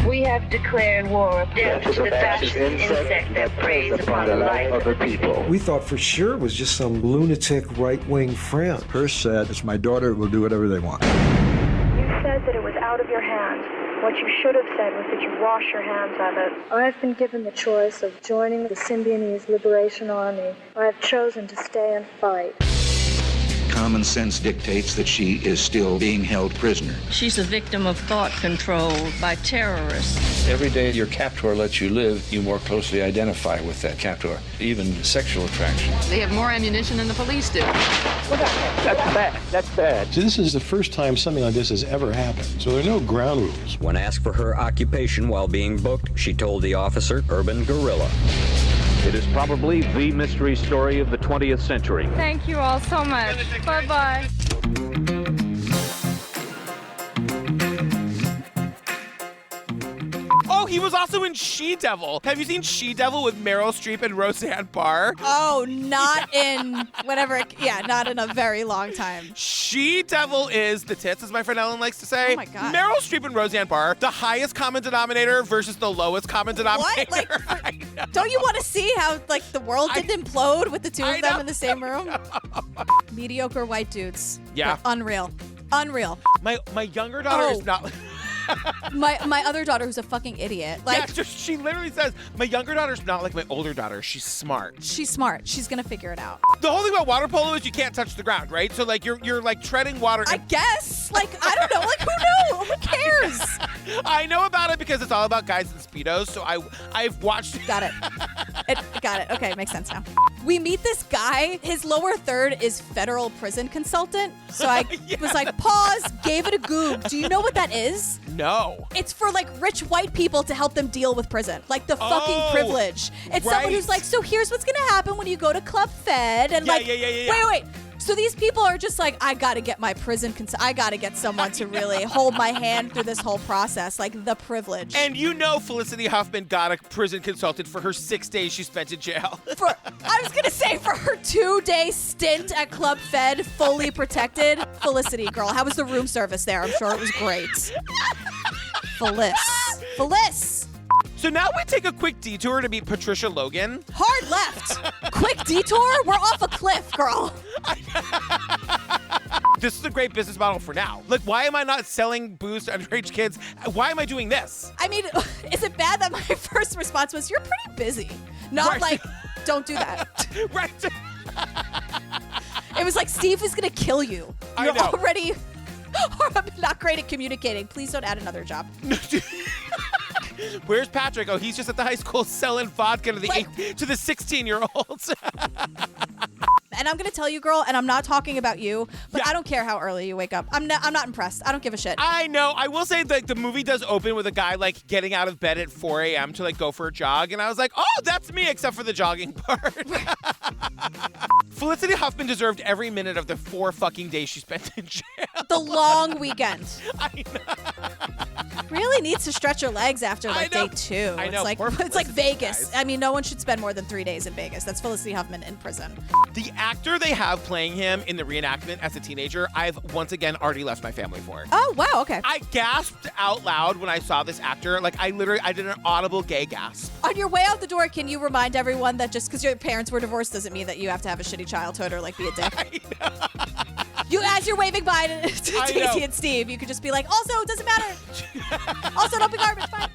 We have declared war of death to the fascist insect that preys upon the life of the people. We thought for sure it was just some lunatic right-wing friend. Hearst said, it's my daughter, will do whatever they want. You said that it was out of your hands. What you should have said was that you wash your hands of it. I've been given the choice of joining the Symbionese Liberation Army. I've chosen to stay and fight. common sense dictates that she is still being held prisoner. She's a victim of thought control by terrorists. Every day your captor lets you live, you more closely identify with that captor, even sexual attraction. They have more ammunition than the police do. That's bad. That's bad. So this is the first time something like this has ever happened. So there are no ground rules. When asked for her occupation while being booked, she told the officer, urban gorilla. It is probably the mystery story of the 20th century. Thank you all so much. Bye-bye. Oh, he was also in She-Devil. Have you seen She-Devil with Meryl Streep and Roseanne Barr? Oh, not in whatever. Yeah, not in a very long time. She-Devil is the tits, as my friend Ellen likes to say. Oh my God. Meryl Streep and Roseanne Barr, the highest common denominator versus the lowest common denominator. What? Like, don't you want to see how like the world didn't implode with the two of them in the same room? Mediocre white dudes. Yeah. They're unreal. Unreal. My younger daughter is not. My other daughter, who's a fucking idiot. Like, yeah, she literally says, my younger daughter's not like my older daughter. She's smart. She's smart. She's gonna figure it out. The whole thing about water polo is you can't touch the ground, right? So like you're like treading water. I guess. Like, I don't know. Like, who knows? Who cares? I know about it because it's all about guys in Speedos. So I've watched. Got it. Got it. Okay, makes sense now. We meet this guy. His lower third is federal prison consultant. So I was like, pause, gave it a goog. Do you know what that is? No. It's for like rich white people to help them deal with prison. Like the fucking privilege. It's someone who's like, so here's what's gonna happen when you go to Club Fed. And wait. So these people are just like, I gotta get my prison I gotta get someone to really hold my hand through this whole process. Like the privilege. And you know Felicity Huffman got a prison consultant for her 6 days she spent in jail. I was gonna say for her 2-day stint at Club Fed, fully protected. Felicity, girl, how was the room service there? I'm sure it was great. Felice. So now we take a quick detour to meet Patricia Logan. Hard left. Quick detour? We're off a cliff, girl. This is a great business model for now. Like, why am I not selling booze to underage kids? Why am I doing this? I mean, is it bad that my first response was, you're pretty busy? Not like, don't do that. Right. It was like, Steve is going to kill you. You're already not great at communicating. Please don't add another job. Where's Patrick? Oh, he's just at the high school selling vodka to the 16-year-olds. And I'm gonna tell you, girl, and I'm not talking about you, but I don't care how early you wake up. I'm not impressed. I don't give a shit. I know. I will say that the movie does open with a guy like getting out of bed at 4 a.m. to like go for a jog, and I was like, oh, that's me, except for the jogging part. Felicity Huffman deserved every minute of the 4 fucking days she spent in jail. The long weekend. I know. Really needs to stretch her legs after like day 2. I know. It's like Vegas. Guys. I mean, no one should spend more than 3 days in Vegas. That's Felicity Huffman in prison. The actor they have playing him in the reenactment as a teenager, I've once again already left my family for. Oh, wow. Okay. I gasped out loud when I saw this actor. Like, I did an audible gay gasp. On your way out the door, can you remind everyone that just because your parents were divorced doesn't mean that you have to have a shitty childhood or like be a dick? As you're waving by to Daisy and Steve, you could just be like, also, it doesn't matter. Also, don't be garbage. Fine.